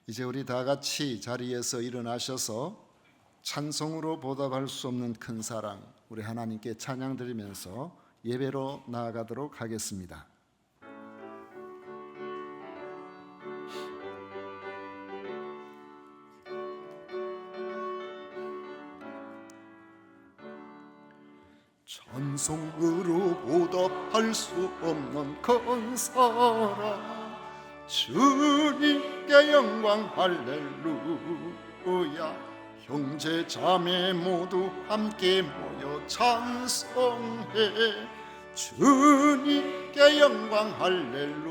이제 우리 다 같이 자리에서 일어나셔서 찬송으로 보답할 수 없는 큰 사랑, 우리 하나님께 찬양 드리면서 예배로 나아가도록 하겠습니다. 찬송으로 보답할 수 없는 큰 사랑, 주님께 영광 할렐루야. 형제 자매 모두 함께 모여 찬송해. 주님께 영광 할렐루야.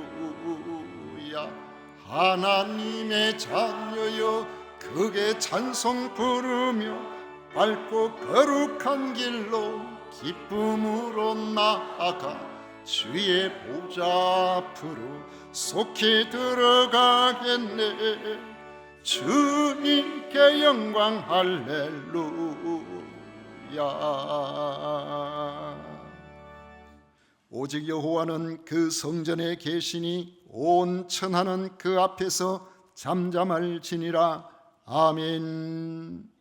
하나님의 자녀여 크게 찬송 부르며 밝고 거룩한 길로 기쁨으로 나아가 주의 보좌 앞으로 속히 들어가겠네. 주님께 영광 할렐루야. 오직 여호와는 그 성전에 계시니 온 천하는 그 앞에서 잠잠할지니라. 아멘.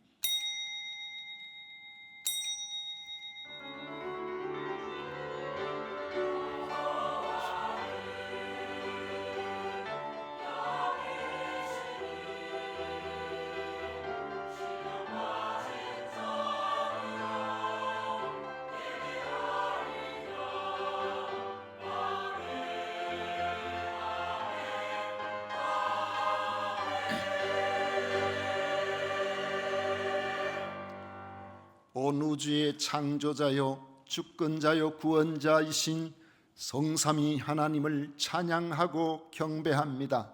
온 우주의 창조자요 주권자요 구원자이신 성삼위 하나님을 찬양하고 경배합니다.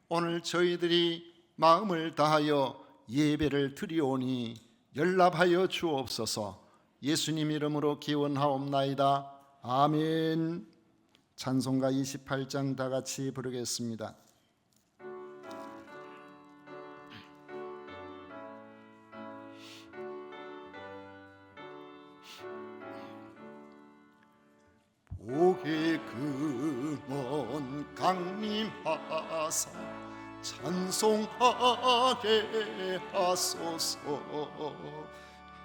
오늘 저희들이 마음을 다하여 예배를 드리오니 연락하여 주옵소서. 예수님 이름으로 기원하옵나이다. 아멘. 찬송가 28장 다 같이 부르겠습니다. 복의 근원 강림하사 찬송하게 하소서.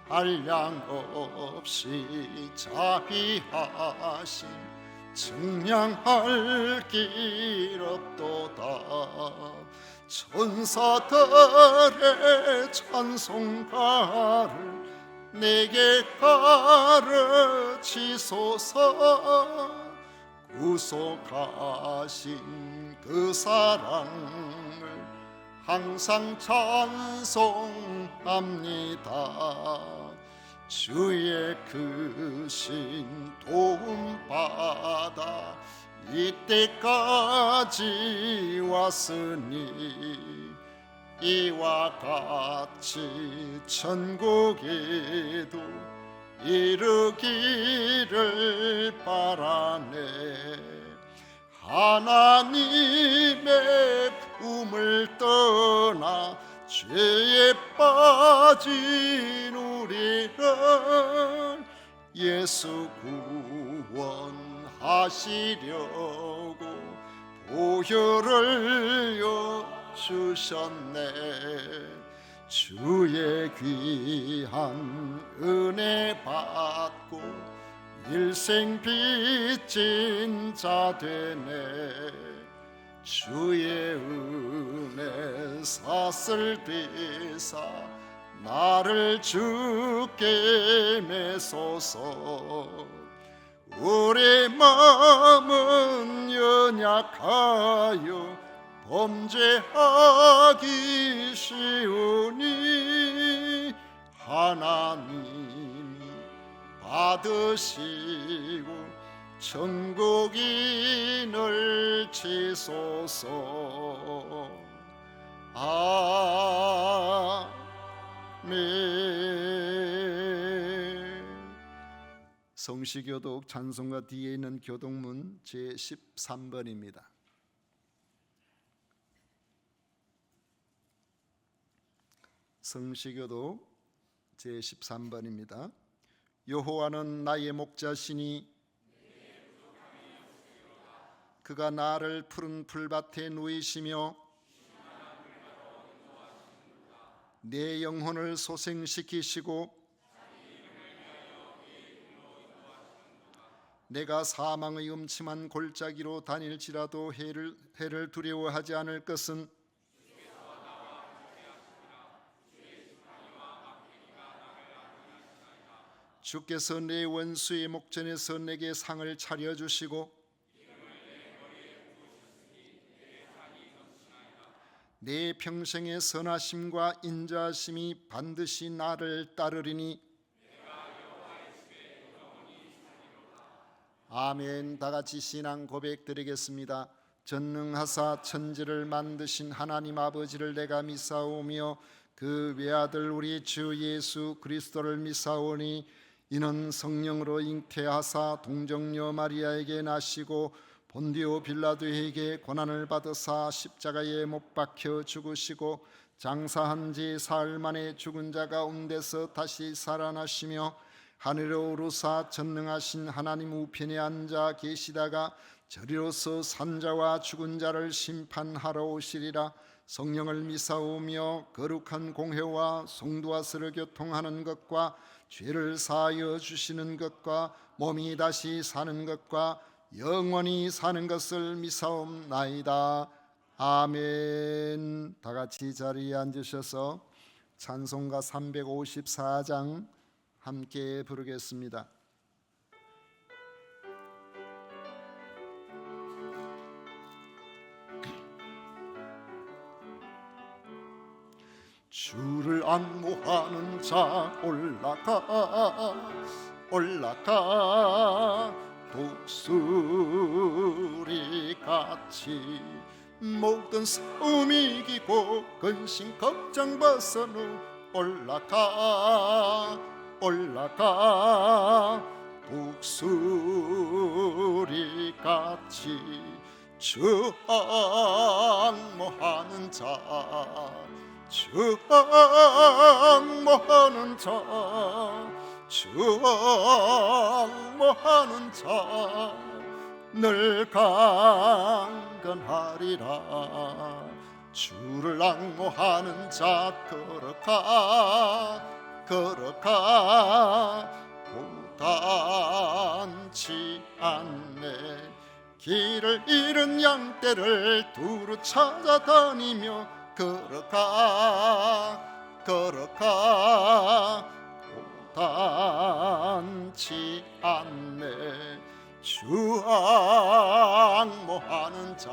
한량 없이 자비하신 증량할 길 없도다. 천사들의 찬송가를 내게 가르치소서. 구속하신 그 사랑을 항상 찬송합니다. 주의 크신 도움받아 이때까지 왔으니 이와 같이 천국에도 이르기를 바라네. 하나님의 품을 떠나 죄에 빠진 우리를 예수 구원하시려고 보혈을 주셨네. 주의 귀한 은혜 받고 일생 빚진 자 되네. 주의 은혜 샀을 비사 나를 주께 매소서. 우리 마음은 연약하여 범죄하기 쉬우니 하나님이 받으시고 천국인을 치소서. 아멘. 성시교독 찬송가 뒤에 있는 교독문 제13번입니다. 성시교독 제13번입니다. 여호와는 나의 목자시니 그가 나를 푸른 풀밭에 누이시며 내 영혼을 소생시키시고 내가 사망의 음침한 골짜기로 다닐지라도 해를 두려워하지 않을 것은 주께서 내 원수의 목전에서 내게 상을 차려주시고 내 평생의 선하심과 인자하심이 반드시 나를 따르리니 아멘. 다 같이 신앙 고백 드리겠습니다. 전능하사 천지를 만드신 하나님 아버지를 내가 믿사오며 그 외아들 우리 주 예수 그리스도를 믿사오니 이는 성령으로 잉태하사 동정녀 마리아에게 나시고 본디오 빌라도에게 고난을 받으사 십자가에 못 박혀 죽으시고 장사한 지 사흘 만에 죽은 자 가운데서 다시 살아나시며 하늘에 오르사 전능하신 하나님 우편에 앉아 계시다가 저리로서 산자와 죽은 자를 심판하러 오시리라. 성령을 믿사오며 거룩한 공회와 성도와 서로 교통하는 것과 죄를 사하여 주시는 것과 몸이 다시 사는 것과 영원히 사는 것을 믿사옵나이다. 아멘. 다 같이 자리에 앉으셔서 찬송가 354장 함께 부르겠습니다. 주를 앙모하는 자 올라가 독수리같이 모든 싸움 이기고 근심 걱정 벗어누 올라가 독수리같이 주 앙모하는 자 주 앙모하는 자 늘 강건하리라. 주를 앙모하는 자 걸어가 고단치 않네. 길을 잃은 양떼를 두루 찾아다니며 걸어가 고단치 않네. 주 앙모하는 자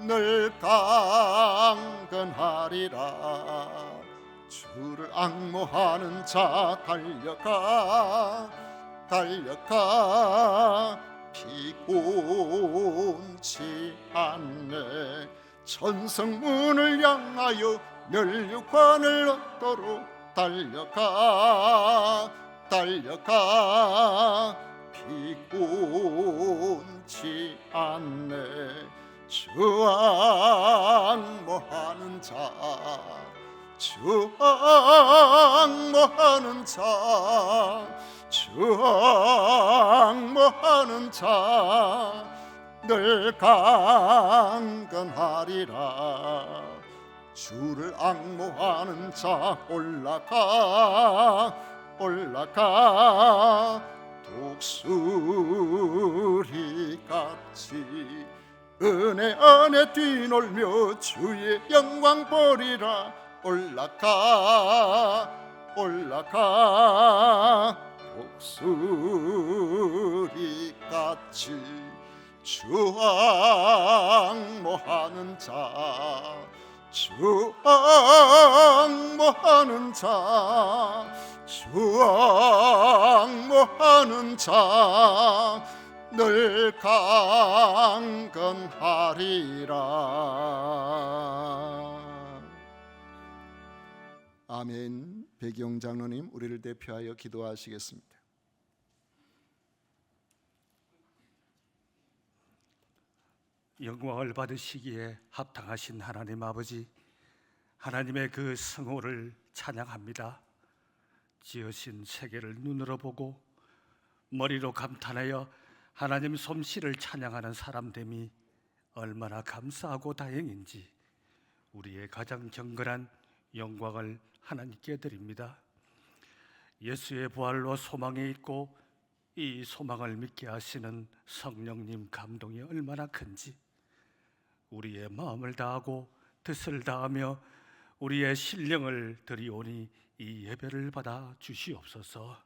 늘 강건하리라. 주를 앙모하는 자 달려가 피곤치 않네. 천성문을 향하여 면류관을 얻도록 달려가 피곤치 않네. 주 앙모하는 자 늘 강건하리라. 주를 앙모하는 자 올라가 독수리같이 은혜 안에 뛰놀며 주의 영광 보리라. 올라가 독수리같이 주 앙모하는 자 늘 강건하리라. 아멘. 백영 장로님 우리를 대표하여 기도하시겠습니다. 영광을 받으시기에 합당하신 하나님 아버지, 하나님의 그 성호를 찬양합니다. 지으신 세계를 눈으로 보고 머리로 감탄하여 하나님 솜씨를 찬양하는 사람됨이 얼마나 감사하고 다행인지 우리의 가장 경건한 영광을 하나님께 드립니다. 예수의 부활로 소망이 있고 이 소망을 믿게 하시는 성령님 감동이 얼마나 큰지 우리의 마음을 다하고 뜻을 다하며 우리의 신령을 드리오니 이 예배를 받아 주시옵소서.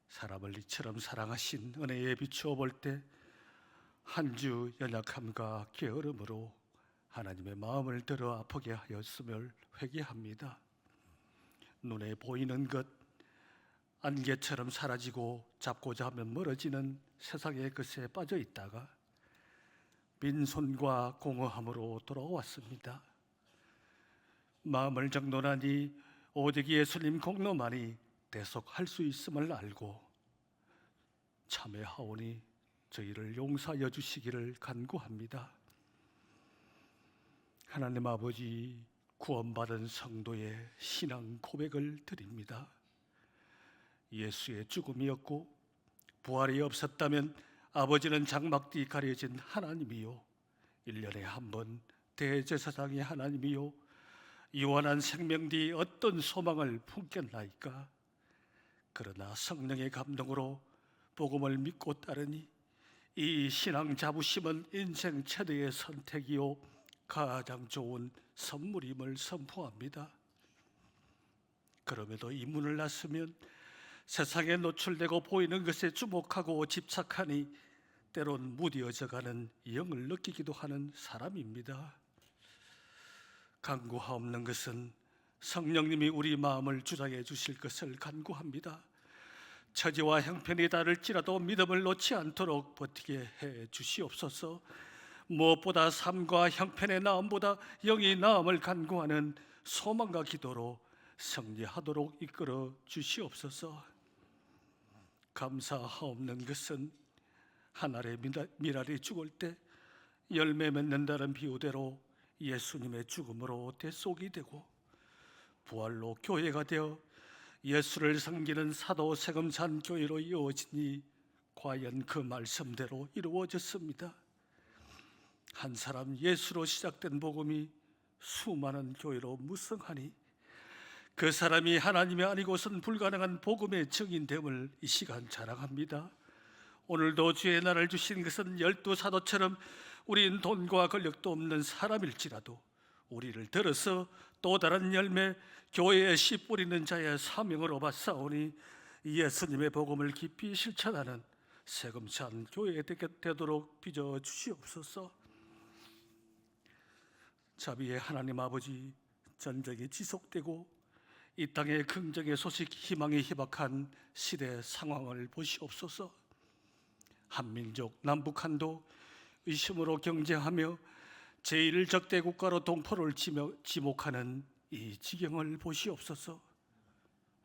사람을 이처럼 사랑하신 은혜에 비추어 볼 때 한 주 연약함과 게으름으로 하나님의 마음을 들어 아프게 하였음을 회개합니다. 눈에 보이는 것, 안개처럼 사라지고 잡고자 하면 멀어지는 세상의 것에 빠져 있다가 빈손과 공허함으로 돌아왔습니다. 마음을 정돈하니 오직 예수님 공로만이 대속할 수 있음을 알고 참회하오니 저희를 용서하여 주시기를 간구합니다. 하나님 아버지, 구원받은 성도의 신앙 고백을 드립니다. 예수의 죽음이었고 부활이 없었다면 아버지는 장막뒤 가려진 하나님이요 1년에 한 번 대제사장의 하나님이요 유한한 생명 뒤 어떤 소망을 품겠나이까. 그러나 성령의 감동으로 복음을 믿고 따르니 이 신앙 자부심은 인생 최대의 선택이요 가장 좋은 선물임을 선포합니다. 그럼에도 이 문을 나서면 세상에 노출되고 보이는 것에 주목하고 집착하니 때론 무뎌져가는 영을 느끼기도 하는 사람입니다. 간구하옵는 것은 성령님이 우리 마음을 주장해 주실 것을 간구합니다. 처지와 형편이 다를지라도 믿음을 놓지 않도록 버티게 해 주시옵소서. 무엇보다 삶과 형편의 나음보다 영의 나음을 간구하는 소망과 기도로 승리하도록 이끌어 주시옵소서. 감사하옵는 것은 한 알의 밀알이 죽을 때 열매 맺는다는 비유대로 예수님의 죽음으로 대속이 되고 부활로 교회가 되어 예수를 섬기는 사도 세금산 교회로 이어지니 과연 그 말씀대로 이루어졌습니다. 한 사람 예수로 시작된 복음이 수많은 교회로 무성하니 그 사람이 하나님이 아니고선 불가능한 복음의 증인됨을 이 시간 자랑합니다. 오늘도 주의 날을 주신 것은 12사도처럼 우린 돈과 권력도 없는 사람일지라도 우리를 들어서 또 다른 열매 교회에 씨 뿌리는 자의 사명으로 받사오니 예수님의 복음을 깊이 실천하는 세금찬 교회 되도록 빚어 주시옵소서. 자비의 하나님 아버지, 전쟁이 지속되고 이 땅의 긍정의 소식, 희망이 희박한 시대 상황을 보시옵소서. 한민족 남북한도 의심으로 경쟁하며 제1적대 국가로 동포를 지목하는 이 지경을 보시옵소서.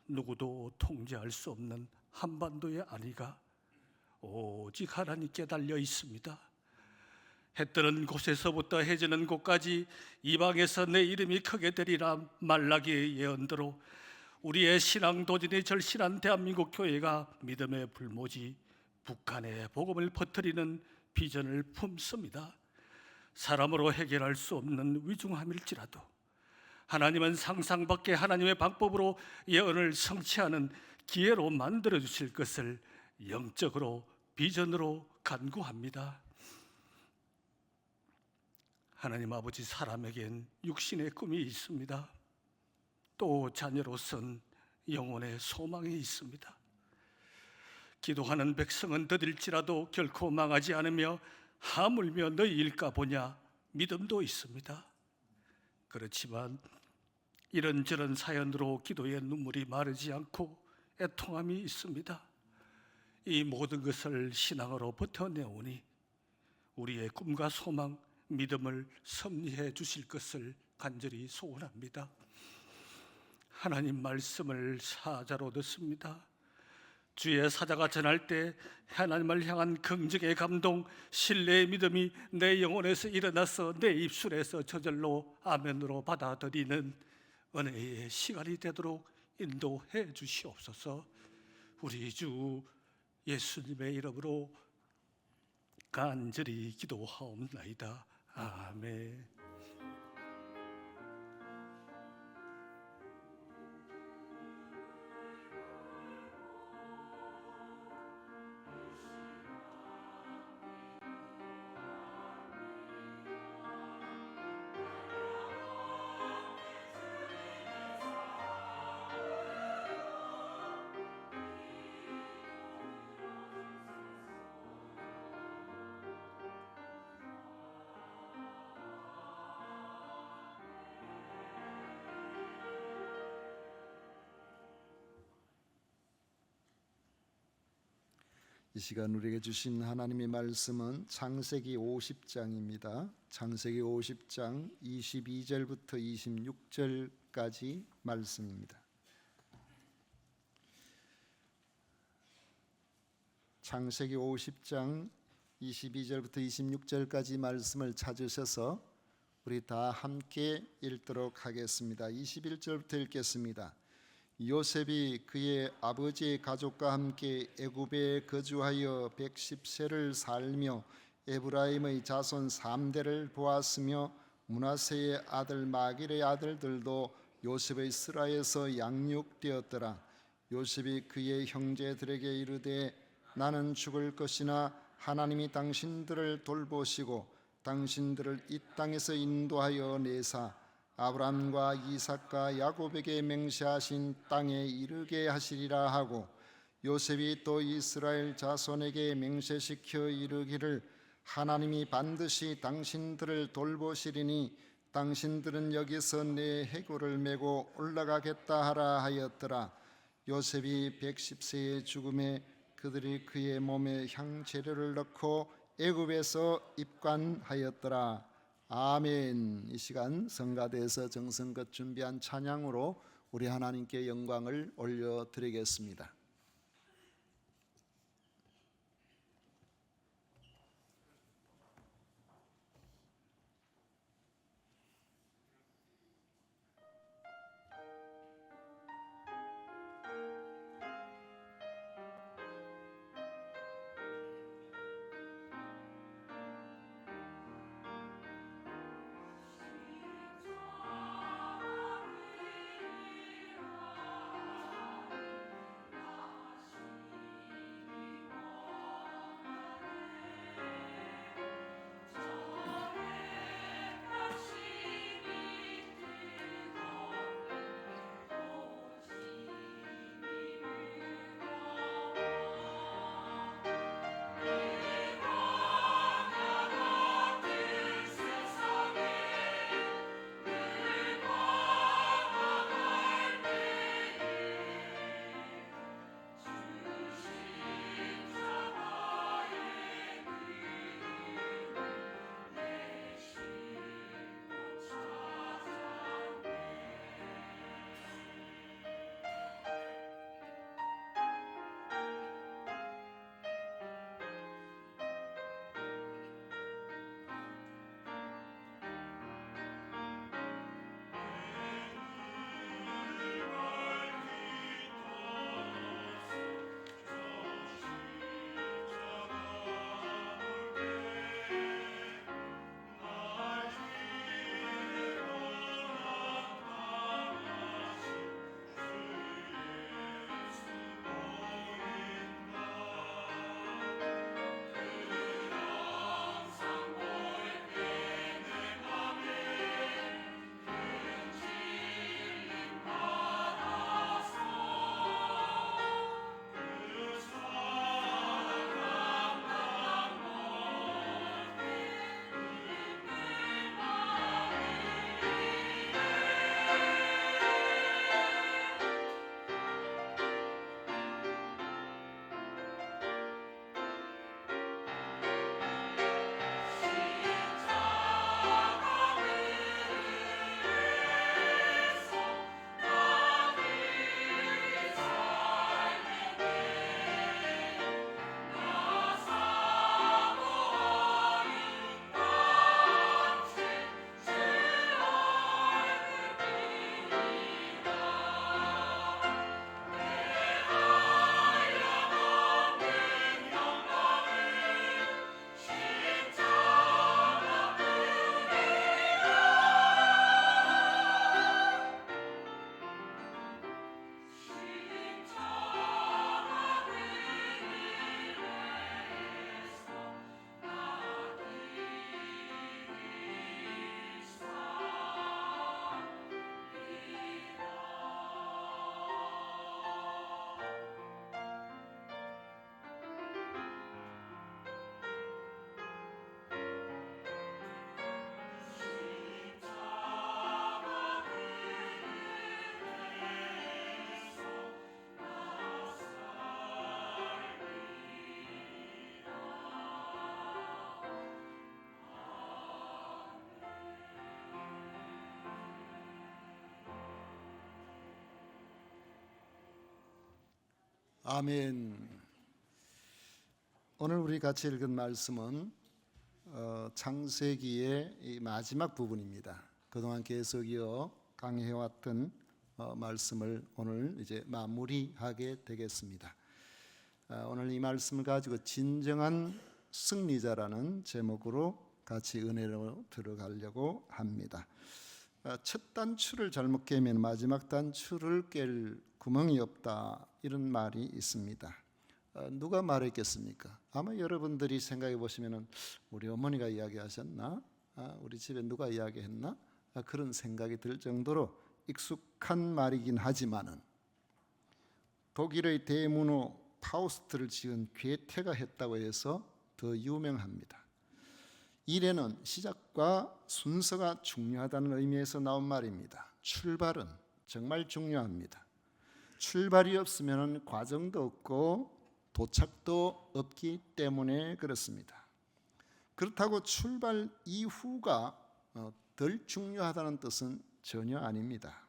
누구도 통제할 수 없는 한반도의 안위가 오직 하나님께 달려 있습니다. 해 뜨는 곳에서부터 해 지는 곳까지 이방에서 내 이름이 크게 되리라 말라기의 예언대로 우리의 신앙 도진이 절실한 대한민국 교회가 믿음의 불모지 북한의 복음을 퍼뜨리는 비전을 품습니다. 사람으로 해결할 수 없는 위중함일지라도 하나님은 상상 밖의 하나님의 방법으로 예언을 성취하는 기회로 만들어 주실 것을 영적으로 비전으로 간구합니다. 하나님 아버지, 사람에겐 육신의 꿈이 있습니다. 또 자녀로선 영혼의 소망이 있습니다. 기도하는 백성은 더딜지라도 결코 망하지 않으며 하물며 너희일까 보냐 믿음도 있습니다. 그렇지만 이런저런 사연으로 기도의 눈물이 마르지 않고 애통함이 있습니다. 이 모든 것을 신앙으로 버텨내오니 우리의 꿈과 소망, 믿음을 섭리해 주실 것을 간절히 소원합니다. 하나님 말씀을 사자로 듣습니다. 주의 사자가 전할 때 하나님을 향한 긍정의 감동, 신뢰의 믿음이 내 영혼에서 일어나서 내 입술에서 저절로 아멘으로 받아들이는 은혜의 시간이 되도록 인도해 주시옵소서. 우리 주 예수님의 이름으로 간절히 기도하옵나이다. 아멘. 이 시간 우리에게 주신 하나님의 말씀은 창세기 50장입니다. 창세기 50장 22절부터 26절까지 말씀입니다. 창세기 50장 22절부터 26절까지 말씀을 찾으셔서 우리 다 함께 읽도록 하겠습니다. 21절부터 읽겠습니다. 요셉이 그의 아버지의 가족과 함께 애굽에 거주하여 110세를 살며 에브라임의 자손 3대를 보았으며 므낫세의 아들 마길의 아들들도 요셉의 스라에서 양육되었더라. 요셉이 그의 형제들에게 이르되 나는 죽을 것이나 하나님이 당신들을 돌보시고 당신들을 이 땅에서 인도하여 내사 아브람과 이삭과 야곱에게 맹세하신 땅에 이르게 하시리라 하고, 요셉이 또 이스라엘 자손에게 맹세시켜 이르기를 하나님이 반드시 당신들을 돌보시리니 당신들은 여기서 내 해골을 메고 올라가겠다 하라 하였더라. 요셉이 110세의 죽음에 그들이 그의 몸에 향재료를 넣고 애굽에서 입관하였더라. 아멘. 이 시간 성가대에서 정성껏 준비한 찬양으로 우리 하나님께 영광을 올려드리겠습니다. 아멘. 오늘 우리 같이 읽은 말씀은 창세기의 이 마지막 부분입니다. 그동안 계속 이어 강해왔던 말씀을 오늘 이제 마무리하게 되겠습니다. 오늘 이 말씀을 가지고 진정한 승리자라는 제목으로 같이 은혜로 들어가려고 합니다. 첫 단추를 잘못 깨면 마지막 단추를 깰 구멍이 없다, 이런 말이 있습니다. 누가 말했겠습니까? 아마 여러분들이 생각해 보시면 우리 어머니가 이야기하셨나? 우리 집에 누가 이야기했나? 그런 생각이 들 정도로 익숙한 말이긴 하지만은 독일의 대문호 파우스트를 지은 괴테가 했다고 해서 더 유명합니다. 일에는 시작과 순서가 중요하다는 의미에서 나온 말입니다. 출발은 정말 중요합니다. 출발이 없으면 과정도 없고 도착도 없기 때문에 그렇습니다. 그렇다고 출발 이후가 덜 중요하다는 뜻은 전혀 아닙니다.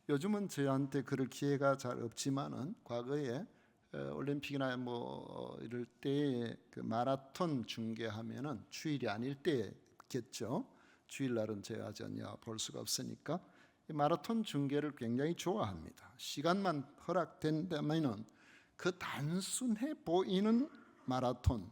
요즘은 저한테 그럴 기회가 잘 없지만은 과거에 올림픽이나 뭐 이럴 때 그 마라톤 중계하면은 주일이 아닐 때겠죠. 주일날은 제가 전혀 볼 수가 없으니까 마라톤 중계를 굉장히 좋아합니다. 시간만 허락된다면은 그 단순해 보이는 마라톤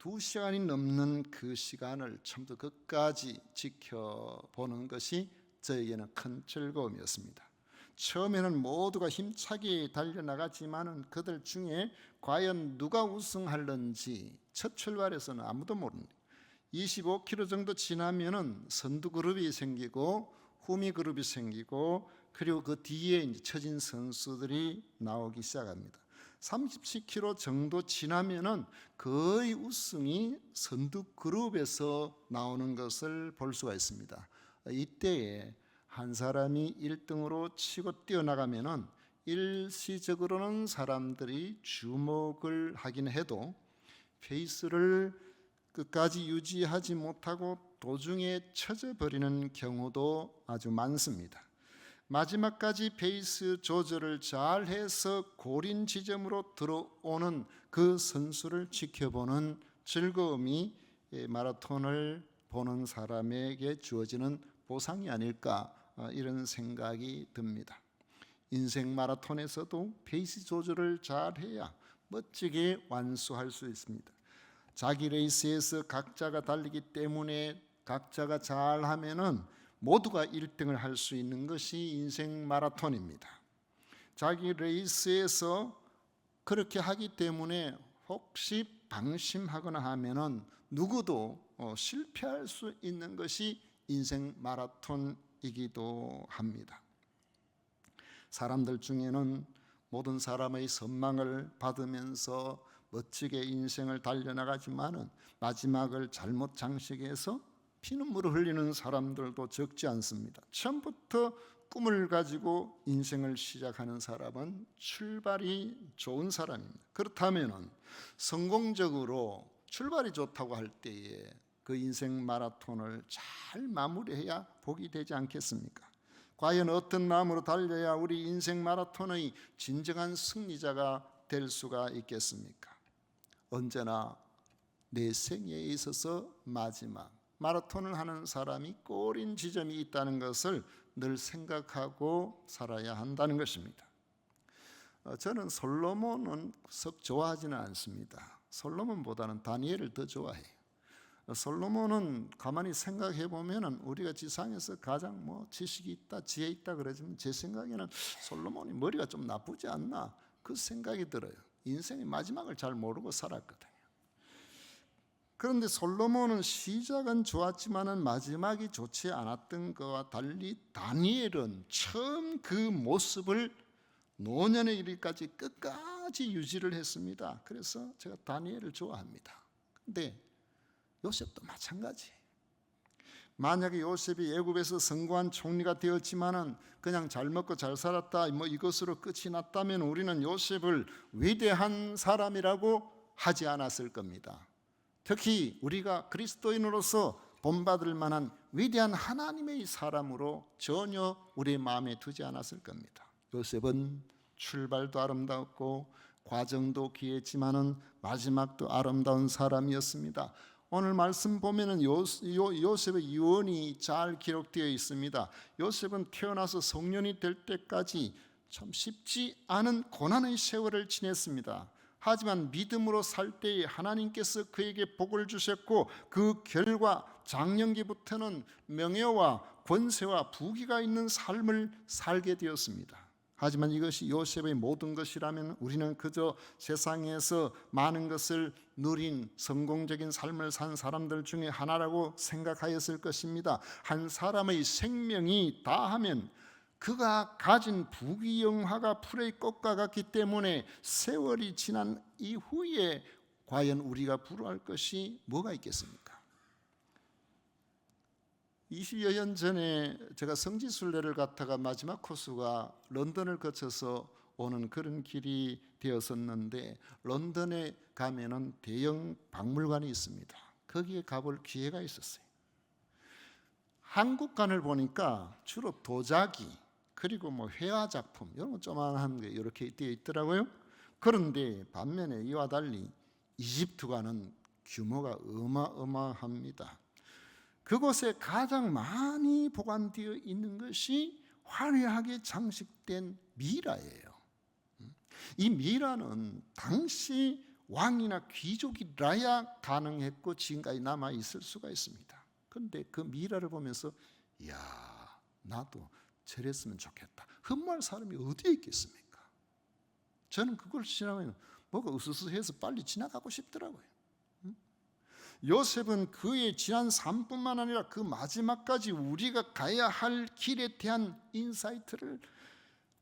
2시간이 넘는 그 시간을 처음부터 끝까지 지켜보는 것이 저에게는 큰 즐거움이었습니다. 처음에는 모두가 힘차게 달려나갔지만은 그들 중에 과연 누가 우승할는지 첫 출발에서는 아무도 모릅니다. 25km 정도 지나면은 선두 그룹이 생기고 후미 그룹이 생기고 그리고 그 뒤에 이제 처진 선수들이 나오기 시작합니다. 30km 정도 지나면은 거의 우승이 선두 그룹에서 나오는 것을 볼 수가 있습니다. 이때에 한 사람이 1등으로 치고 뛰어나가면은 일시적으로는 사람들이 주목을 하긴 해도 페이스를 끝까지 유지하지 못하고 도중에 처져버리는 경우도 아주 많습니다. 마지막까지 페이스 조절을 잘해서 고린 지점으로 들어오는 그 선수를 지켜보는 즐거움이 마라톤을 보는 사람에게 주어지는 보상이 아닐까, 이런 생각이 듭니다. 인생 마라톤에서도 페이스 조절을 잘해야 멋지게 완수할 수 있습니다. 자기 레이스에서 각자가 달리기 때문에 각자가 잘하면은 모두가 1등을 할 수 있는 것이 인생 마라톤입니다. 자기 레이스에서 그렇게 하기 때문에 혹시 방심하거나 하면은 누구도 실패할 수 있는 것이 인생 마라톤이기도 합니다. 사람들 중에는 모든 사람의 선망을 받으면서 멋지게 인생을 달려나가지만은 마지막을 잘못 장식해서 피눈물을 흘리는 사람들도 적지 않습니다. 처음부터 꿈을 가지고 인생을 시작하는 사람은 출발이 좋은 사람입니다. 그렇다면 성공적으로 출발이 좋다고 할 때에 그 인생 마라톤을 잘 마무리해야 복이 되지 않겠습니까? 과연 어떤 마음으로 달려야 우리 인생 마라톤의 진정한 승리자가 될 수가 있겠습니까? 언제나 내 생애에 있어서 마지막 마라톤을 하는 사람이 꼬린 지점이 있다는 것을 늘 생각하고 살아야 한다는 것입니다. 저는 솔로몬은 썩 좋아하지는 않습니다. 솔로몬보다는 다니엘을 더 좋아해요. 솔로몬은 가만히 생각해 보면은 우리가 지상에서 가장 지식이 있다, 지혜 있다 그러지만 제 생각에는 솔로몬이 머리가 좀 나쁘지 않나, 그 생각이 들어요. 인생의 마지막을 잘 모르고 살았거든요. 그런데 솔로몬은 시작은 좋았지만은 마지막이 좋지 않았던 것과 달리 다니엘은 처음 그 모습을 노년에 이르기까지 끝까지 유지를 했습니다. 그래서 제가 다니엘을 좋아합니다. 근데 요셉도 마찬가지. 만약에 요셉이 애굽에서 성공한 총리가 되었지만은 그냥 잘 먹고 잘 살았다 이것으로 끝이 났다면 우리는 요셉을 위대한 사람이라고 하지 않았을 겁니다. 특히 우리가 그리스도인으로서 본받을 만한 위대한 하나님의 사람으로 전혀 우리의 마음에 두지 않았을 겁니다. 요셉은 출발도 아름다웠고 과정도 귀했지만은 마지막도 아름다운 사람이었습니다. 오늘 말씀 보면은 요셉의 유언이 잘 기록되어 있습니다. 요셉은 태어나서 성년이 될 때까지 참 쉽지 않은 고난의 세월을 지냈습니다. 하지만 믿음으로 살 때에 하나님께서 그에게 복을 주셨고, 그 결과 장년기부터는 명예와 권세와 부귀가 있는 삶을 살게 되었습니다. 하지만 이것이 요셉의 모든 것이라면 우리는 그저 세상에서 많은 것을 누린 성공적인 삶을 산 사람들 중에 하나라고 생각하였을 것입니다. 한 사람의 생명이 다하면 그가 가진 부귀영화가 풀의 꽃과 같기 때문에 세월이 지난 이후에 과연 우리가 부러워할 것이 뭐가 있겠습니까? 20여 년 전에 제가 성지순례를 갔다가 마지막 코스가 런던을 거쳐서 오는 그런 길이 되었었는데, 런던에 가면은 대형 박물관이 있습니다. 거기에 가볼 기회가 있었어요. 한국관을 보니까 주로 도자기 그리고 뭐 회화 작품 이런 거 조그만한 게 이렇게 되어 있더라고요. 그런데 반면에 이와 달리 이집트관은 규모가 어마어마합니다. 그곳에 가장 많이 보관되어 있는 것이 화려하게 장식된 미라예요. 이 미라는 당시 왕이나 귀족이라야 가능했고 지금까지 남아 있을 수가 있습니다. 그런데 그 미라를 보면서 이야, 나도 저랬으면 좋겠다. 흠모할 사람이 어디에 있겠습니까? 저는 그걸 지나면 뭐가 으스스해서 빨리 지나가고 싶더라고요. 요셉은 그의 지난 삶뿐만 아니라 그 마지막까지 우리가 가야 할 길에 대한 인사이트를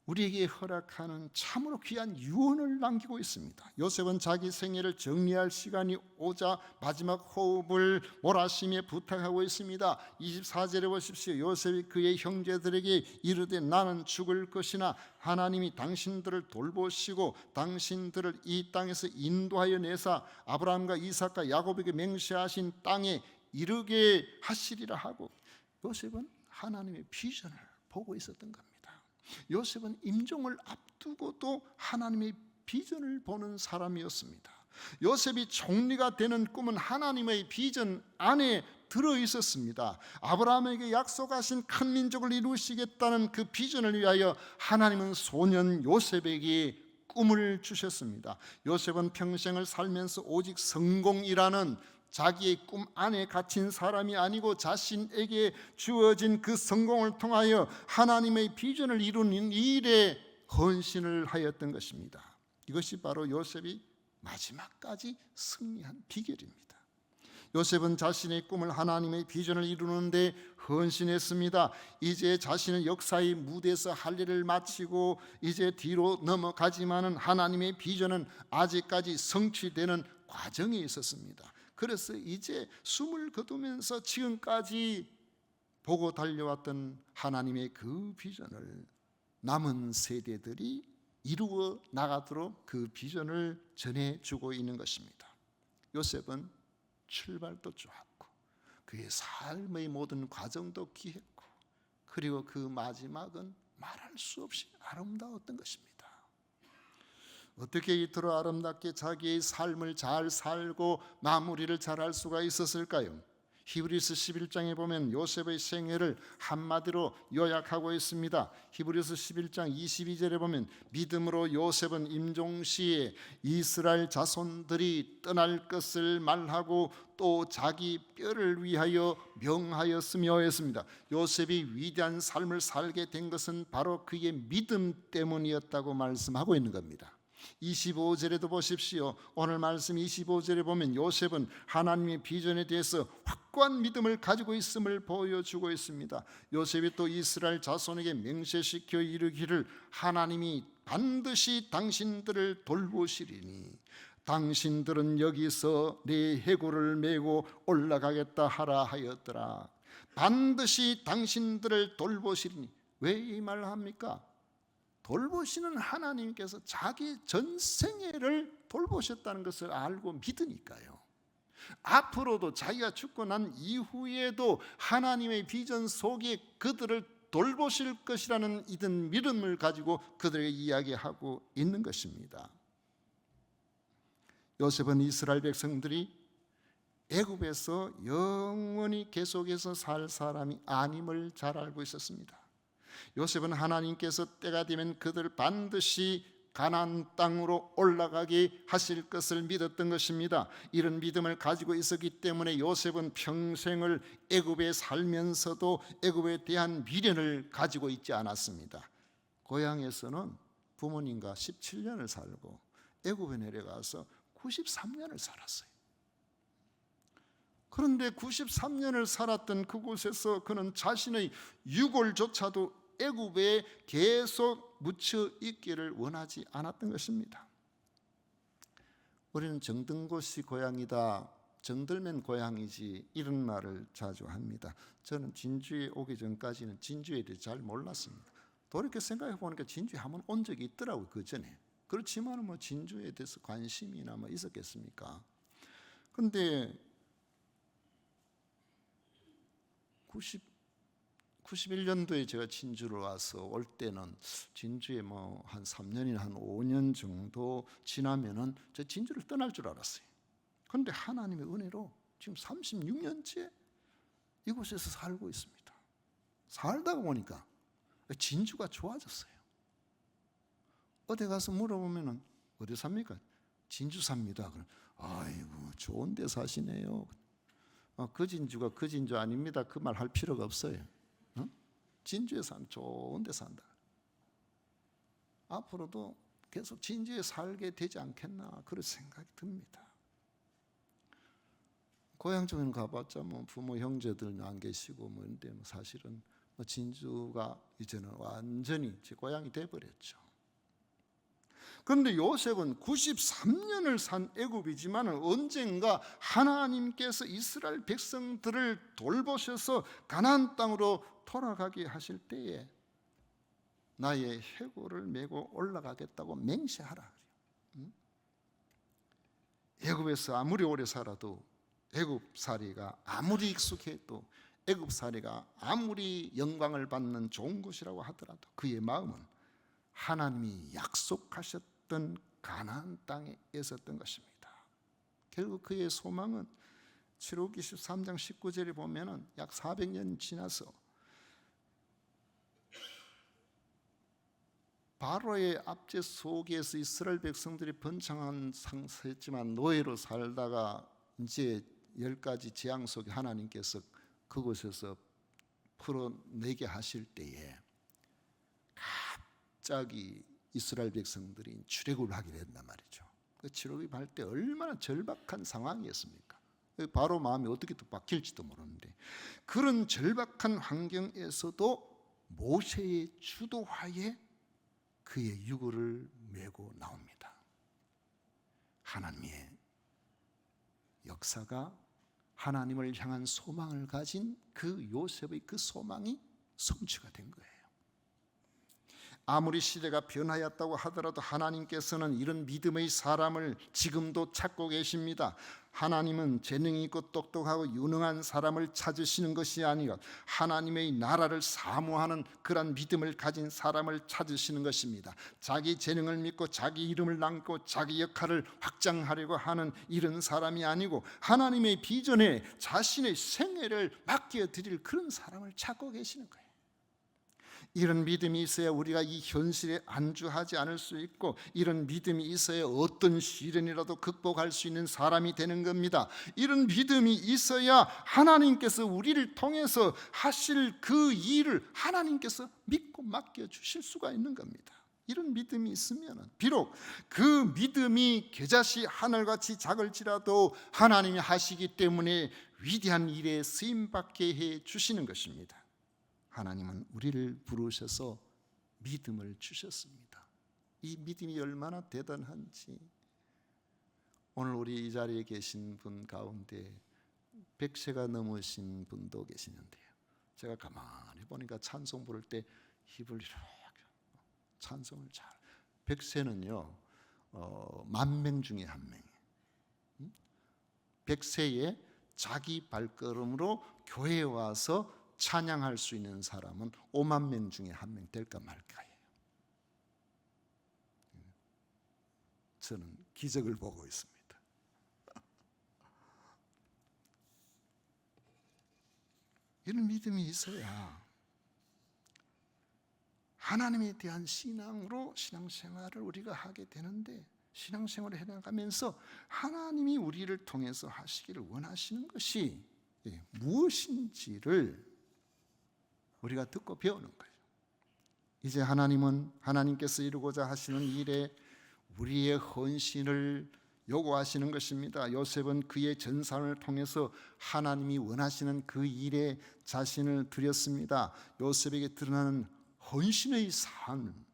우리에게 허락하는 참으로 귀한 유언을 남기고 있습니다. 요셉은 자기 생애를 정리할 시간이 오자 마지막 호흡을 몰아쉬며 부탁하고 있습니다. 24절에 보십시오. 요셉이 그의 형제들에게 이르되 나는 죽을 것이나 하나님이 당신들을 돌보시고 당신들을 이 땅에서 인도하여 내사 아브라함과 이삭과 야곱에게 맹세하신 땅에 이르게 하시리라 하고, 요셉은 하나님의 비전을 보고 있었던 겁니다. 요셉은 임종을 앞두고도 하나님의 비전을 보는 사람이었습니다. 요셉이 총리가 되는 꿈은 하나님의 비전 안에 들어 있었습니다. 아브라함에게 약속하신 큰 민족을 이루시겠다는 그 비전을 위하여 하나님은 소년 요셉에게 꿈을 주셨습니다. 요셉은 평생을 살면서 오직 성공이라는 자기의 꿈 안에 갇힌 사람이 아니고 자신에게 주어진 그 성공을 통하여 하나님의 비전을 이루는 일에 헌신을 하였던 것입니다. 이것이 바로 요셉이 마지막까지 승리한 비결입니다. 요셉은 자신의 꿈을 하나님의 비전을 이루는데 헌신했습니다. 이제 자신은 역사의 무대에서 할 일을 마치고 이제 뒤로 넘어가지만은 하나님의 비전은 아직까지 성취되는 과정에 있었습니다. 그래서 이제 숨을 거두면서 지금까지 보고 달려왔던 하나님의 그 비전을 남은 세대들이 이루어 나가도록 그 비전을 전해주고 있는 것입니다. 요셉은 출발도 좋았고 그의 삶의 모든 과정도 귀했고, 그리고 그 마지막은 말할 수 없이 아름다웠던 것입니다. 어떻게 이토록 아름답게 자기의 삶을 잘 살고 마무리를 잘할 수가 있었을까요? 히브리서 11장에 보면 요셉의 생애를 한마디로 요약하고 있습니다. 히브리서 11장 22절에 보면 믿음으로 요셉은 임종시에 이스라엘 자손들이 떠날 것을 말하고 또 자기 뼈를 위하여 명하였으며 했습니다. 요셉이 위대한 삶을 살게 된 것은 바로 그의 믿음 때문이었다고 말씀하고 있는 겁니다. 25절에도 보십시오. 오늘 말씀 25절에 보면 요셉은 하나님의 비전에 대해서 확고한 믿음을 가지고 있음을 보여주고 있습니다. 요셉이 또 이스라엘 자손에게 맹세시켜 이르기를 하나님이 반드시 당신들을 돌보시리니 당신들은 여기서 내 해골을 메고 올라가겠다 하라 하였더라. 반드시 당신들을 돌보시리니. 왜 이 말을 합니까? 돌보시는 하나님께서 자기 전생애를 돌보셨다는 것을 알고 믿으니까요. 앞으로도 자기가 죽고 난 이후에도 하나님의 비전 속에 그들을 돌보실 것이라는 이런 믿음을 가지고 그들에게 이야기하고 있는 것입니다. 요셉은 이스라엘 백성들이 애굽에서 영원히 계속해서 살 사람이 아님을 잘 알고 있었습니다. 요셉은 하나님께서 때가 되면 그들을 반드시 가나안 땅으로 올라가게 하실 것을 믿었던 것입니다. 이런 믿음을 가지고 있었기 때문에 요셉은 평생을 애굽에 살면서도 애굽에 대한 미련을 가지고 있지 않았습니다. 고향에서는 부모님과 17년을 살고 애굽에 내려가서 93년을 살았어요. 그런데 93년을 살았던 그곳에서 그는 자신의 유골조차도 애굽에 계속 묻혀 있기를 원하지 않았던 것입니다. 우리는 정든 곳이 고향이다, 정들면 고향이지, 이런 말을 자주 합니다. 저는 진주에 오기 전까지는 진주에 대해 잘 몰랐습니다. 돌이켜 생각해 보니까 진주에 한번 온 적이 있더라고요, 그 전에. 그렇지만 뭐 진주에 대해서 관심이나 뭐 있었겠습니까? 그런데 91년도에 제가 진주를 와서 올 때는 진주에 뭐 한 3년이나 한 5년 정도 지나면은 저 진주를 떠날 줄 알았어요. 그런데 하나님의 은혜로 지금 36년째 이곳에서 살고 있습니다. 살다가 보니까 진주가 좋아졌어요. 어디 가서 물어보면은 어디 삽니까? 진주 삽니다. 그럼 아이고 좋은 데 사시네요. 그 진주가 그 진주 아닙니다. 그 말 할 필요가 없어요. 진주에 산 좋은 데 산다. 앞으로도 계속 진주에 살게 되지 않겠나 그런 생각이 듭니다. 고향 쪽에는 가봤자 뭐 부모 형제들 안 계시고 뭐 근데 뭐 사실은 진주가 이제는 완전히 제 고향이 돼버렸죠. 그런데 요셉은 93년을 산 애굽이지만 언젠가 하나님께서 이스라엘 백성들을 돌보셔서 가나안 땅으로 돌아가게 하실 때에 나의 해골을 메고 올라가겠다고 맹세하라. 애굽에서 아무리 오래 살아도 애굽살이가 아무리 익숙해도 애굽살이가 아무리 영광을 받는 좋은 곳이라고 하더라도 그의 마음은 하나님이 약속하셨던 가나안 땅에 있었던 것입니다. 결국 그의 소망은 출애굽기 13장 19절에 보면은 약 400년 지나서 바로의 압제 속에서 이스라엘 백성들이 번창한 상태였지만 노예로 살다가 이제 10가지 재앙 속에 하나님께서 그곳에서 풀어내게 하실 때에 갑자기 이스라엘 백성들이 출애굽을 하게 된단 말이죠. 그 출애굽을 할 때 얼마나 절박한 상황이었습니까? 바로 마음이 어떻게 또 바뀔지도 모르는데 그런 절박한 환경에서도 모세의 주도하에 그의 유골을 메고 나옵니다. 하나님의 역사가 하나님을 향한 소망을 가진 그 요셉의 그 소망이 성취가 된 거예요. 아무리 시대가 변하였다고 하더라도 하나님께서는 이런 믿음의 사람을 지금도 찾고 계십니다. 하나님은 재능 있고 똑똑하고 유능한 사람을 찾으시는 것이 아니라 하나님의 나라를 사모하는 그런 믿음을 가진 사람을 찾으시는 것입니다. 자기 재능을 믿고 자기 이름을 남고 자기 역할을 확장하려고 하는 이런 사람이 아니고 하나님의 비전에 자신의 생애를 맡겨드릴 그런 사람을 찾고 계시는 거예요. 이런 믿음이 있어야 우리가 이 현실에 안주하지 않을 수 있고 이런 믿음이 있어야 어떤 시련이라도 극복할 수 있는 사람이 되는 겁니다. 이런 믿음이 있어야 하나님께서 우리를 통해서 하실 그 일을 하나님께서 믿고 맡겨주실 수가 있는 겁니다. 이런 믿음이 있으면 비록 그 믿음이 겨자씨 하늘같이 작을지라도 하나님이 하시기 때문에 위대한 일에 쓰임받게 해 주시는 것입니다. 하나님은 우리를 부르셔서 믿음을 주셨습니다. 이 믿음이 얼마나 대단한지 오늘 우리 이 자리에 계신 분 가운데 100세가 넘으신 분도 계시는데요. 제가 가만히 보니까 찬송 부를 때 입을 이렇게 찬송을 잘 100세는요 10,000명 중에 한 명이에요. 100세에 자기 발걸음으로 교회에 와서 찬양할 수 있는 사람은 5만 명 중에 한 명 될까 말까예요. 저는 기적을 보고 있습니다. 이런 믿음이 있어야 하나님에 대한 신앙으로 신앙생활을 우리가 하게 되는데, 신앙생활을 해나가면서 하나님이 우리를 통해서 하시기를 원하시는 것이 무엇인지를 우리가 듣고 배우는 거예요. 이제 하나님은 하나님께서 이루고자 하시는 일에 우리의 헌신을 요구하시는 것입니다. 요셉은 그의 전산을 통해서 하나님이 원하시는 그 일에 자신을 드렸습니다. 요셉에게 드러나는 헌신의 삶,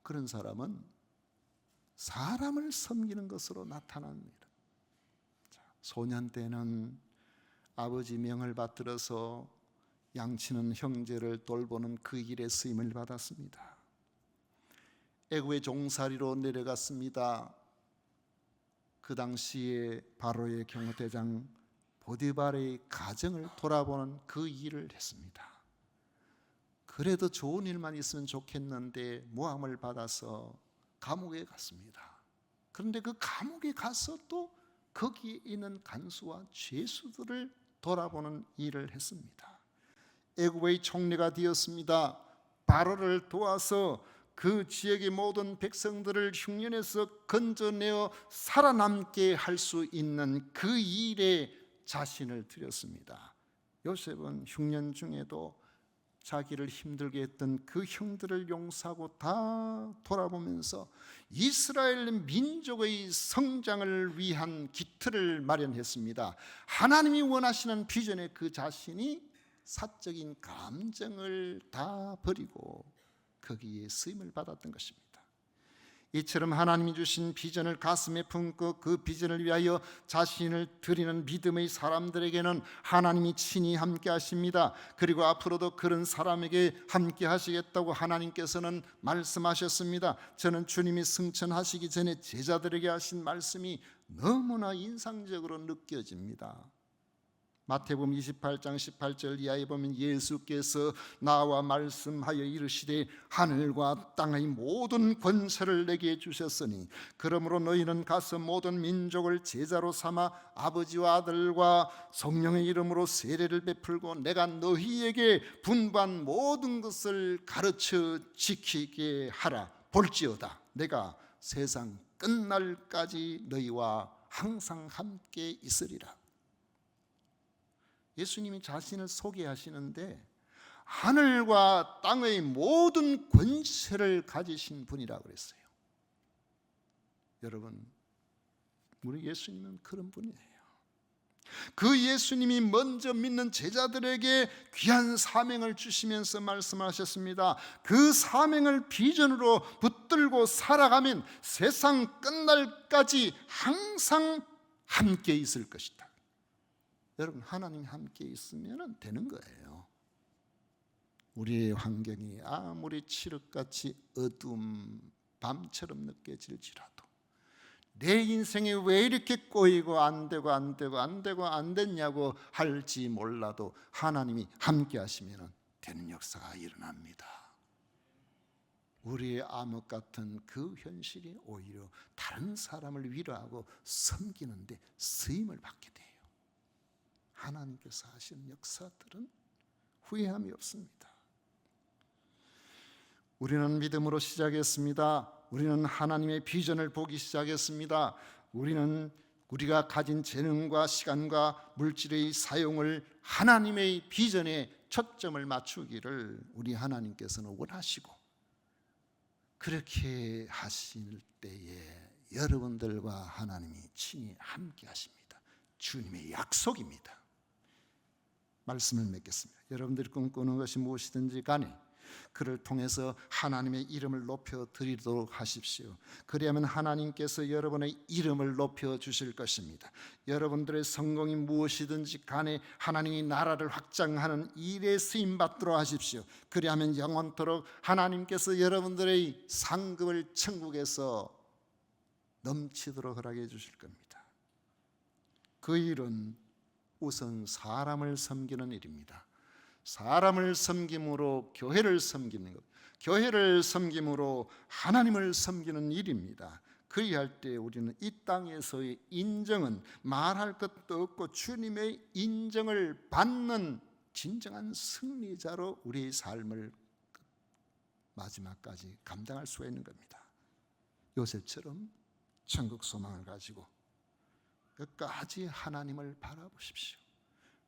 그런 사람은 사람을 섬기는 것으로 나타납니다. 소년 때는 아버지 명을 받들어서 양치는 형제를 돌보는 그 일에 쓰임을 받았습니다. 애굽의 종살이로 내려갔습니다. 그 당시에 바로의 경호대장 보디발의 가정을 돌아보는 그 일을 했습니다. 그래도 좋은 일만 있으면 좋겠는데 모함을 받아서 감옥에 갔습니다. 그런데 그 감옥에 가서 또 거기에 있는 간수와 죄수들을 돌아보는 일을 했습니다. 애굽의 총리가 되었습니다. 바로를 도와서 그 지역의 모든 백성들을 흉년에서 건져내어 살아남게 할 수 있는 그 일에 자신을 드렸습니다. 요셉은 흉년 중에도 자기를 힘들게 했던 그 형들을 용서하고 다 돌아보면서 이스라엘 민족의 성장을 위한 기틀을 마련했습니다. 하나님이 원하시는 비전에 그 자신이 사적인 감정을 다 버리고 거기에 쓰임을 받았던 것입니다. 이처럼 하나님이 주신 비전을 가슴에 품고 그 비전을 위하여 자신을 드리는 믿음의 사람들에게는 하나님이 친히 함께 하십니다. 그리고 앞으로도 그런 사람에게 함께 하시겠다고 하나님께서는 말씀하셨습니다. 저는 주님이 승천하시기 전에 제자들에게 하신 말씀이 너무나 인상적으로 느껴집니다. 마태복음 28장 18절 이하에 보면 예수께서 나와 말씀하여 이르시되 하늘과 땅의 모든 권세를 내게 주셨으니 그러므로 너희는 가서 모든 민족을 제자로 삼아 아버지와 아들과 성령의 이름으로 세례를 베풀고 내가 너희에게 분부한 모든 것을 가르쳐 지키게 하라. 볼지어다 내가 세상 끝날까지 너희와 항상 함께 있으리라. 예수님이 자신을 소개하시는데 하늘과 땅의 모든 권세를 가지신 분이라고 그랬어요. 여러분, 우리 예수님은 그런 분이에요. 그 예수님이 먼저 믿는 제자들에게 귀한 사명을 주시면서 말씀하셨습니다. 그 사명을 비전으로 붙들고 살아가면 세상 끝날까지 항상 함께 있을 것이다. 여러분, 하나님이 함께 있으면 되는 거예요. 우리의 환경이 아무리 칠흑같이 어두운 밤처럼 느껴질지라도 내 인생이 왜 이렇게 꼬이고 안 됐냐고 할지 몰라도 하나님이 함께 하시면 되는 역사가 일어납니다. 우리의 암흑 같은 그 현실이 오히려 다른 사람을 위로하고 섬기는 데 쓰임을 받게 돼요. 하나님께서 하시는 역사들은 후회함이 없습니다. 우리는 믿음으로 시작했습니다. 우리는 하나님의 비전을 보기 시작했습니다. 우리가 가진 재능과 시간과 물질의 사용을 하나님의 비전에 초점을 맞추기를 우리 하나님께서는 원하시고, 그렇게 하실 때에 여러분들과 하나님이 친히 함께 하십니다. 주님의 약속입니다. 말씀을 맺겠습니다. 여러분들이 꿈꾸는 것이 무엇이든지 간에 그를 통해서 하나님의 이름을 높여 드리도록 하십시오. 그리하면 하나님께서 여러분의 이름을 높여 주실 것입니다. 여러분들의 성공이 무엇이든지 간에 하나님이 나라를 확장하는 일에 쓰임 받도록 하십시오. 그리하면 영원토록 하나님께서 여러분들의 상급을 천국에서 넘치도록 허락해 주실 겁니다. 그 일은 우선 사람을 섬기는 일입니다. 사람을 섬김으로 교회를 섬기는 것, 교회를 섬김으로 하나님을 섬기는 일입니다. 그리할 때 우리는 이 땅에서의 인정은 말할 것도 없고 주님의 인정을 받는 진정한 승리자로 우리의 삶을 마지막까지 감당할 수가 있는 겁니다. 요셉처럼 천국 소망을 가지고 끝까지 하나님을 바라보십시오.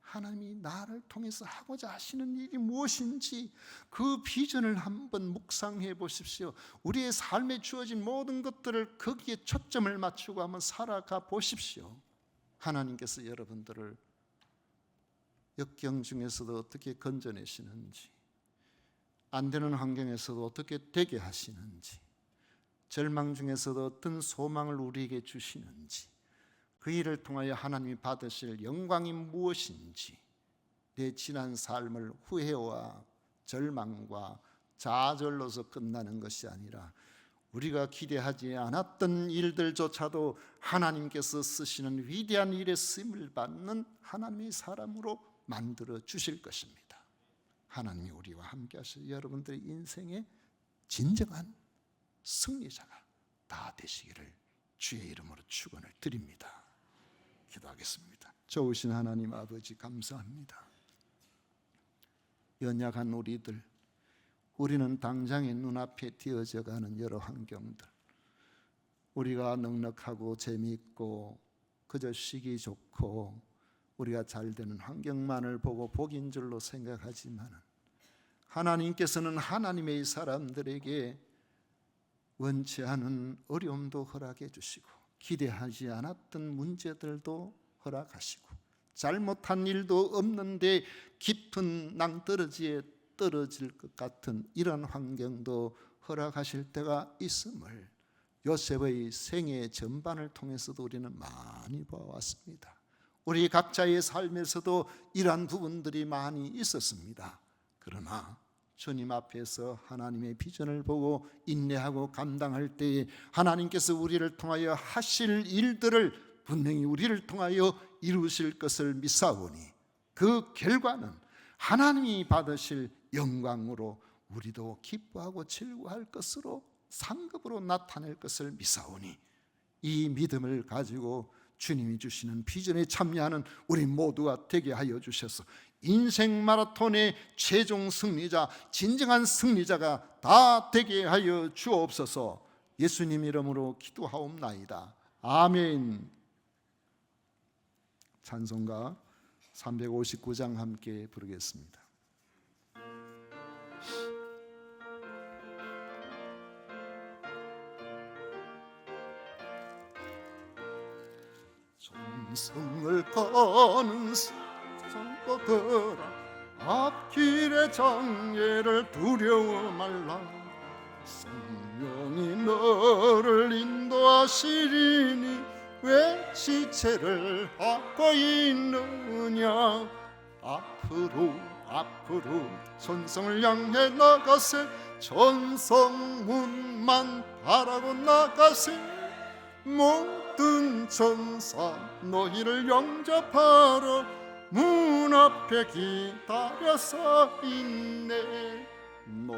하나님이 나를 통해서 하고자 하시는 일이 무엇인지 그 비전을 한번 묵상해 보십시오. 우리의 삶에 주어진 모든 것들을 거기에 초점을 맞추고 한번 살아가 보십시오. 하나님께서 여러분들을 역경 중에서도 어떻게 건져내시는지, 안 되는 환경에서도 어떻게 되게 하시는지, 절망 중에서도 어떤 소망을 우리에게 주시는지, 그 일을 통하여 하나님이 받으실 영광이 무엇인지, 내 지난 삶을 후회와 절망과 좌절로서 끝나는 것이 아니라 우리가 기대하지 않았던 일들조차도 하나님께서 쓰시는 위대한 일에 쓰임을 받는 하나님의 사람으로 만들어 주실 것입니다. 하나님이 우리와 함께 하셔서 여러분들의 인생의 진정한 승리자가 다 되시기를 주의 이름으로 축원을 드립니다. 기도하겠습니다. 좋으신 하나님 아버지, 감사합니다. 연약한 우리는 당장의 눈앞에 띄어져 가는 여러 환경들, 우리가 넉넉하고 재미있고 그저 쉬기 좋고 우리가 잘 되는 환경만을 보고 복인 줄로 생각하지만, 하나님께서는 하나님의 사람들에게 원치 않은 어려움도 허락해 주시고 기대하지 않았던 문제들도 허락하시고 잘못한 일도 없는데 깊은 낭떠러지에 떨어질 것 같은 이런 환경도 허락하실 때가 있음을 요셉의 생애 전반을 통해서도 우리는 많이 보아왔습니다. 우리 각자의 삶에서도 이러한 부분들이 많이 있었습니다. 그러나 주님 앞에서 하나님의 비전을 보고 인내하고 감당할 때에 하나님께서 우리를 통하여 하실 일들을 분명히 우리를 통하여 이루실 것을 믿사오니 그 결과는 하나님이 받으실 영광으로 우리도 기뻐하고 즐거워할 것으로 상급으로 나타낼 것을 믿사오니, 이 믿음을 가지고 주님이 주시는 비전에 참여하는 우리 모두가 되게 하여 주셔서 인생 마라톤의 최종 승리자, 진정한 승리자가 다 되게 하여 주옵소서. 예수님 이름으로 기도하옵나이다. 아멘. 찬송가 359장 함께 부르겠습니다. 전승을 거는 성도들아, 앞길의 장애를 두려워 말라. 성령이 너를 인도하시리니 왜 지체를 하고 있느냐. 앞으로 전성을 향해 나가세. 전성문만 바라고 나가세. 모든 천사 너희를 영접하러 문 앞에 기다려서 있네. 너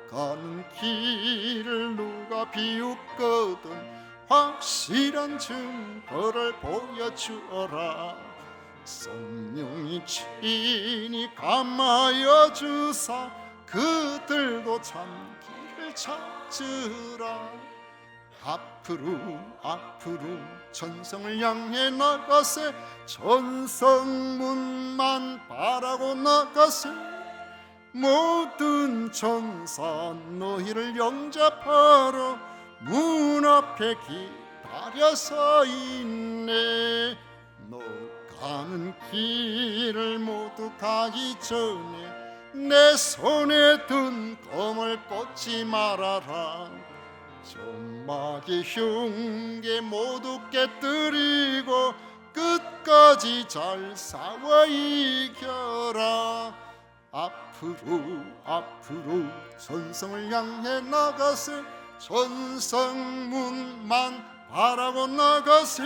가는 길을 누가 비웃거든 확실한 증거를 보여주어라. 성령이 친히 감하여 주사 그들도 참 길을 찾으라. 앞으로 전성을 향해 나가세. 전성문만 바라고 나가세. 모든 천사 너희를 영접하러 문 앞에 기다려서 있네. 너 가는 길을 모두 가기 전에 내 손에 든 검을 꽂지 말아라. 점막이 흉계 모두 깨뜨리고 끝까지 잘 싸워 이겨라. 앞으로 전성을 향해 나가세. 전성문만 바라고 나가세.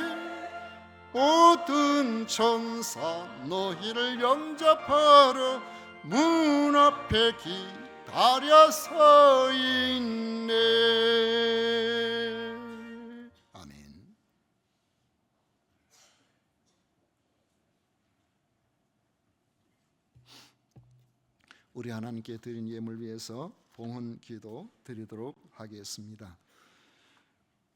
모든 천사 너희를 영접하러 문 앞에 기다려서 있네. 우리 하나님께 드린 예물 위해서 봉헌 기도 드리도록 하겠습니다.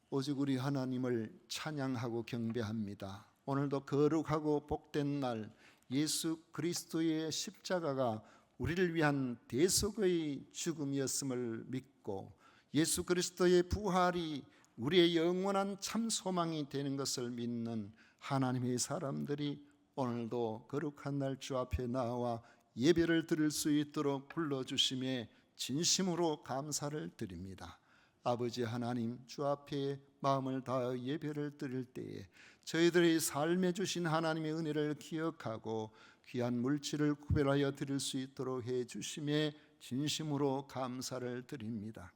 오직 우리 하나님을 찬양하고 경배합니다. 오늘도 거룩하고 복된 날, 예수 그리스도의 십자가가 우리를 위한 대속의 죽음이었음을 믿고 예수 그리스도의 부활이 우리의 영원한 참 소망이 되는 것을 믿는 하나님의 사람들이 오늘도 거룩한 날 주 앞에 나와 예배를 드릴 수 있도록 불러주심에 진심으로 감사를 드립니다. 아버지 하나님, 주 앞에 마음을 다하여 예배를 드릴 때에 저희들의 삶에 주신 하나님의 은혜를 기억하고 귀한 물질을 구별하여 드릴 수 있도록 해주심에 진심으로 감사를 드립니다.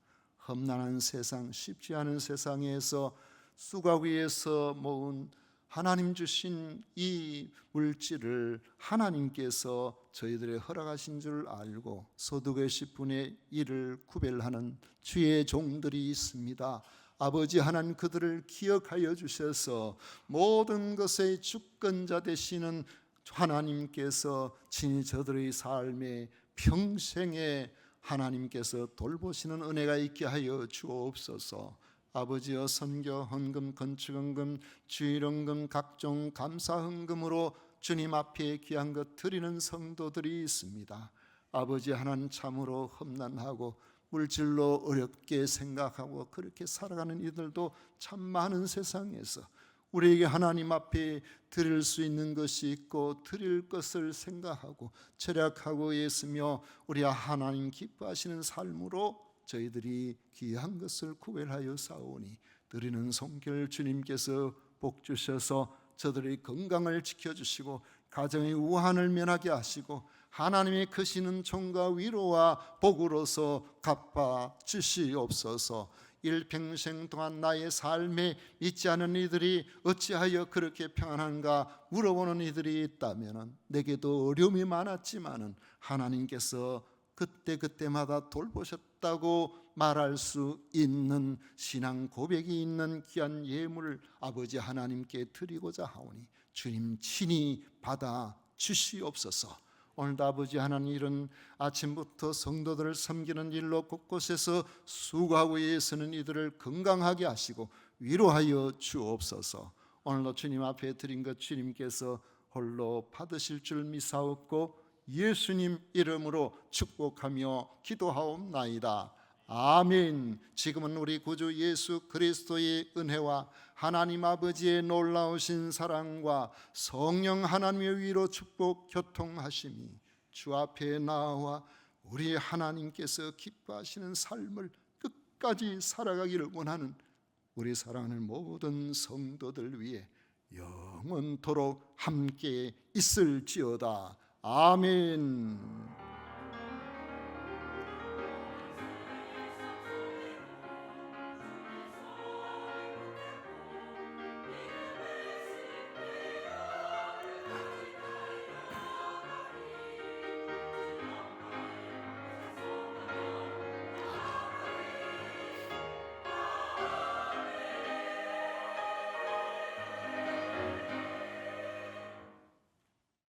험난한 세상, 쉽지 않은 세상에서 쑥갓 위에서 모은 하나님 주신 이 물질을 하나님께서 저희들의 허락하신 줄 알고 소득의 10분의 1을 구별하는 주의 종들이 있습니다. 아버지 하나님, 그들을 기억하여 주셔서 모든 것의 주권자 되시는 하나님께서 친히 저들의 삶에 평생에 하나님께서 돌보시는 은혜가 있게 하여 주옵소서. 아버지여, 선교 헌금, 건축 헌금, 주일 헌금, 각종 감사 헌금으로 주님 앞에 귀한 것 드리는 성도들이 있습니다. 아버지 하나님, 참으로 험난하고 물질로 어렵게 생각하고 그렇게 살아가는 이들도 참 많은 세상에서 우리에게 하나님 앞에 드릴 수 있는 것이 있고 드릴 것을 생각하고 절약하고 애쓰며 우리 하나님 기뻐하시는 삶으로 저희들이 귀한 것을 구별하여 싸우니 드리는 손길 주님께서 복 주셔서 저들의 건강을 지켜주시고 가정의 우환을 면하게 하시고 하나님의 크시는 총과 위로와 복으로서 갚아 주시옵소서. 일평생 동안 나의 삶에 있지 않은 이들이 어찌하여 그렇게 평안한가 물어보는 이들이 있다면 내게도 어려움이 많았지만은 하나님께서 그때마다 돌보셨다고 말할 수 있는 신앙 고백이 있는 귀한 예물을 아버지 하나님께 드리고자 하오니 주님 친히 받아 주시옵소서. 오늘도 아버지 하나님, 이런 아침부터 성도들을 섬기는 일로 곳곳에서 수고하고 애쓰는 이들을 건강하게 하시고 위로하여 주옵소서. 오늘도 주님 앞에 드린 것 주님께서 홀로 받으실 줄 믿사옵고 예수님 이름으로 축복하며 기도하옵나이다. 아멘. 지금은 우리 구주 예수 그리스도의 은혜와 하나님 아버지의 놀라우신 사랑과 성령 하나님의 위로 축복 교통하심이 주 앞에 나와 우리 하나님께서 기뻐하시는 삶을 끝까지 살아가기를 원하는 우리 사랑하는 모든 성도들 위해 영원토록 함께 있을지어다. 아멘.